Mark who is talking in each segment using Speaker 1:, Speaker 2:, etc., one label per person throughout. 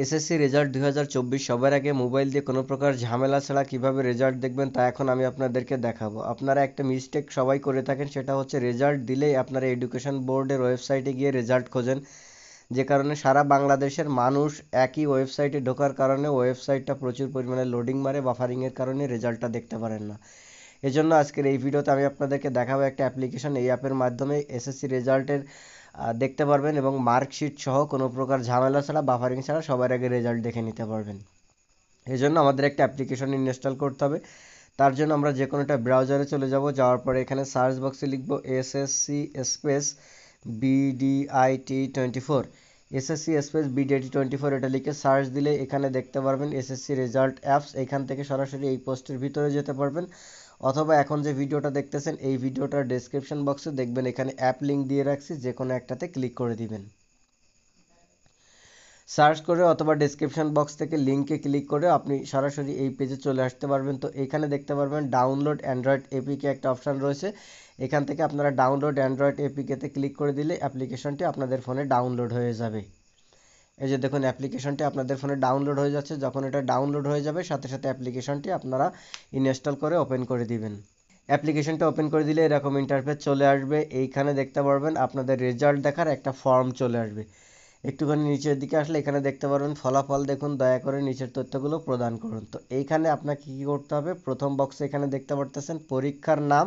Speaker 1: SSC result 2024 সবার আগে mobile দিয়ে কোনো প্রকার ঝামেলা ছাড়া কিভাবে রেজাল্ট দেখবেন তা এখন আমি আপনাদেরকে দেখাবো। আপনারা একটা মিস্টেক সবাই করে থাকেন, সেটা হচ্ছে রেজাল্ট দিলেই আপনারা এডুকেশন বোর্ডের ওয়েবসাইটে গিয়ে রেজাল্ট খোঁজেন, যে কারণে সারা বাংলাদেশের মানুষ একই ওয়েবসাইটে ঢোকার কারণে ওয়েবসাইটটা প্রচুর পরিমাণে লোডিং মারে, বাফারিংয়ের কারণে রেজাল্টটা দেখতে পারেন না। এজন্য আজকের এই ভিডিওতে আমি আপনাদেরকে দেখাবো একটা অ্যাপ্লিকেশন, এই অ্যাপের মাধ্যমে এসএসসি রেজাল্টের দেখতে পারবেন এবং মার্কশিট সহ কোনো প্রকার ঝামেলা ছাড়া, বাফারিং ছাড়া সবার আগে রেজাল্ট দেখে নিতে পারবেন। এই জন্য আমাদের একটা অ্যাপ্লিকেশন ইনস্টল করতে হবে। তার জন্য আমরা যে কোনো একটা ব্রাউজারে চলে যাব, যাওয়ার পরে এখানে সার্চ বক্সে লিখব SSC space BDIT24, SSC space BDIT24 এটা লিখে সার্চ দিলে এখানে দেখতে পারবেন এসএসসি রেজাল্ট অ্যাপস। এখান থেকে সরাসরি এই পোস্টের ভিতরে যেতে পারবেন, অথবা এখন যে ভিডিওটা দেখতেছেন এই ভিডিওটার ডেসক্রিপশন বক্সে দেখবেন এখানে অ্যাপ লিঙ্ক দিয়ে রাখছি, যে কোনো একটাতে ক্লিক করে দিবেন। সার্চ করে অথবা ডেসক্রিপশন বক্স থেকে লিঙ্কে ক্লিক করে আপনি সরাসরি এই পেজে চলে আসতে পারবেন। তো এখানে দেখতে পারবেন ডাউনলোড অ্যান্ড্রয়েড এপিকে একটা অপশান রয়েছে, এখান থেকে আপনারা ডাউনলোড অ্যান্ড্রয়েড এপিকেতে ক্লিক করে দিলে অ্যাপ্লিকেশনটি আপনাদের ফোনে ডাউনলোড হয়ে যাবে। এই যে দেখুন অ্যাপ্লিকেশনটি আপনাদের ফোনে ডাউনলোড হয়ে যাচ্ছে। যখন এটা ডাউনলোড হয়ে যাবে সাথে সাথে অ্যাপ্লিকেশনটি আপনারা ইনস্টল করে ওপেন করে দিবেন। অ্যাপ্লিকেশনটা ওপেন করে দিলে এরকম ইন্টারফেস চলে আসবে। এইখানে দেখতে পারবেন আপনাদের রেজাল্ট দেখার একটা ফর্ম চলে আসবে। একটুখানি নিচের দিকে আসলে এখানে দেখতে পারবেন ফলাফল দেখুন, দয়া করে নিচের তথ্যগুলো প্রদান করুন। তো এইখানে আপনাকে কী করতে হবে, প্রথম বক্সে এখানে দেখতে পারতেছেন পরীক্ষার নাম,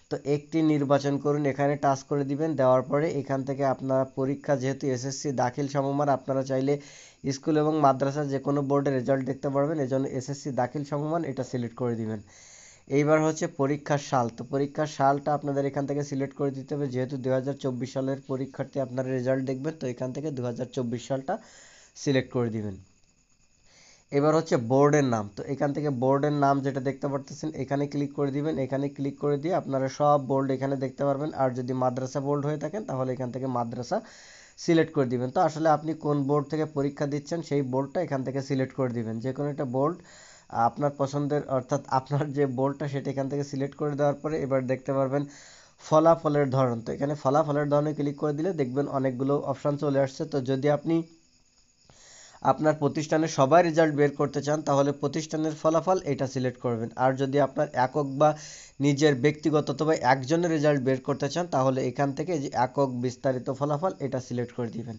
Speaker 1: তো একটি নির্বাচন করুন, এখানে টাচ করে দিবেন। দেওয়ার পরে এখান থেকে আপনারা পরীক্ষা, যেহেতু এসএসসি দাখিল সমমান, আপনারা চাইলে স্কুল এবং মাদ্রাসা যে কোনো বোর্ডের রেজাল্ট দেখতে পারবেন, এজন্য এসএসসি দাখিল সমমান এটা সিলেক্ট করে দিবেন। এইবার হচ্ছে পরীক্ষার সাল, তো পরীক্ষার সালটা আপনাদের এখান থেকে সিলেক্ট করে দিতে হবে, যেহেতু 2024 সালের পরীক্ষার্থী আপনারা রেজাল্ট দেখবেন, তো এখান থেকে 2024 সালটা সিলেক্ট করে দিবেন। এবার হচ্ছে বোর্ডের নাম, তো এখান থেকে বোর্ডের নাম যেটা দেখতে পারতেছেন এখানে ক্লিক করে দিবেন। এখানে ক্লিক করে দিয়ে আপনারা সব বোর্ড এখানে দেখতে পারবেন, আর যদি মাদ্রাসা বোর্ড হয়ে থাকেন তাহলে এখান থেকে মাদ্রাসা সিলেক্ট করে দিবেন। তো আসলে আপনি কোন বোর্ড থেকে পরীক্ষা দিচ্ছেন সেই বোর্ডটা এখান থেকে সিলেক্ট করে দিবেন, যে কোনো একটা বোর্ড আপনার পছন্দের, অর্থাৎ আপনার যে বোর্ডটা সেটা এখান থেকে সিলেক্ট করে দেওয়ার পরে এবার দেখতে পারবেন ফলাফলের ধরন, তো এখানে ফলাফলের ধরনে ক্লিক করে দিলে দেখবেন অনেকগুলো অপশান চলে আসছে। তো যদি আপনি আপনার প্রতিষ্ঠানের সবাই রেজাল্ট বের করতে চান তাহলে প্রতিষ্ঠানের ফলাফল এটা সিলেক্ট করবেন, আর যদি আপনার একক বা নিজের ব্যক্তিগত অথবা একজনের রেজাল্ট বের করতে চান তাহলে এখান থেকে যে একক বিস্তারিত ফলাফল এটা সিলেক্ট করে দিবেন।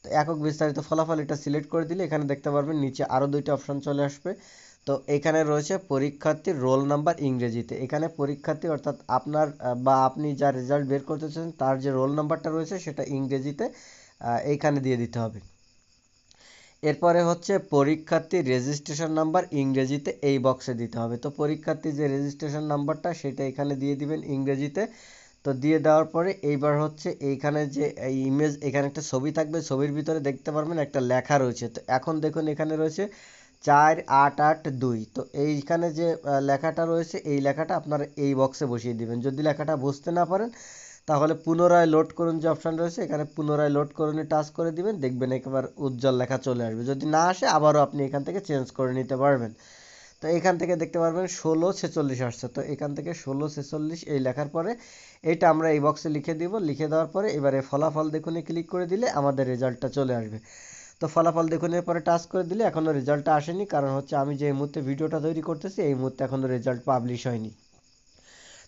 Speaker 1: তো একক বিস্তারিত ফলাফল এটা সিলেক্ট করে দিলে এখানে দেখতে পারবেন নিচে আরও দুইটা অপশান চলে আসবে। তো এখানে রয়েছে পরীক্ষার্থীর রোল নাম্বার ইংরেজিতে, এখানে পরীক্ষার্থী অর্থাৎ আপনার বা আপনি যা রেজাল্ট বের করতেছেন তার যে রোল নাম্বারটা রয়েছে সেটা ইংরেজিতে এইখানে দিয়ে দিতে হবে। এরপরে হচ্ছে পরীক্ষার্থীর রেজিস্ট্রেশন নাম্বার ইংরেজিতে এই বক্সে দিতে হবে। তো পরীক্ষার্থীর যে রেজিস্ট্রেশন নাম্বারটা সেটা এখানে দিয়ে দিবেন ইংরেজিতে। তো দিয়ে দেওয়ার পরে এইবার হচ্ছে এইখানে যে ইমেজ, এখানে একটা ছবি থাকবে, ছবির ভিতরে দেখতে পারবেন একটা লেখা রয়েছে। তো এখন দেখুন এখানে রয়েছে 4882, তো এইখানে যে লেখাটা রয়েছে এই লেখাটা আপনারা এই বক্সে বসিয়ে দিবেন। যদি লেখাটা বুঝতে না পারেন তাহলে পুনরায় লোড করুন যে অপশান রয়েছে এখানে পুনরায় লোড করুনে টাচ করে দিবেন, দেখবেন একবার উজ্জ্বল লেখা চলে আসবে। যদি না আসে আবারও আপনি এখান থেকে চেঞ্জ করে নিতে পারবেন। তো এখান থেকে দেখতে পারবেন 1646 আসছে, তো এখান থেকে 1646 এই লেখার পরে এইটা আমরা এই বক্সে লিখে দিব। লিখে দেওয়ার পরে এবারে ফলাফল দেখুনে ক্লিক করে দিলে আমাদের রেজাল্টটা চলে আসবে। তো ফলাফল দেখুনের পরে টাচ করে দিলে এখনও রেজাল্টটা আসেনি, কারণ হচ্ছে আমি যে মুহূর্তে ভিডিওটা তৈরি করতেছি এই মুহূর্তে এখনও রেজাল্ট পাবলিশ হয়নি।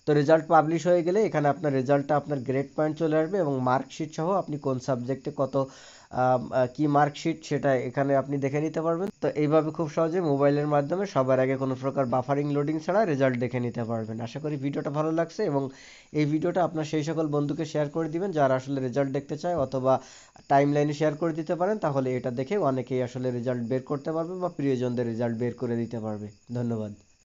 Speaker 1: তো রেজাল্ট পাবলিশ হয়ে গেলে এখানে আপনার রেজাল্টটা, আপনার গ্রেড পয়েন্ট চলে আসবে এবং মার্কশিট সহ আপনি কোন সাবজেক্টে কত কি মার্কশিট সেটা এখানে আপনি দেখে নিতে পারবেন। তো এইভাবে খুব সহজে মোবাইলের মাধ্যমে সবার আগে কোনো প্রকার বাফারিং লোডিং ছাড়া রেজাল্ট দেখে নিতে পারবেন। আশা করি ভিডিওটা ভালো লাগছে এবং এই ভিডিওটা আপনার সেই সকল বন্ধুকে শেয়ার করে দিবেন যারা আসলে রেজাল্ট দেখতে চায়, অথবা টাইম লাইনে শেয়ার করে দিতে পারেন, তাহলে এটা দেখে অনেকেই আসলে রেজাল্ট বের করতে পারবে বা প্রিয়জনদের রেজাল্ট বের করে দিতে পারবে। ধন্যবাদ।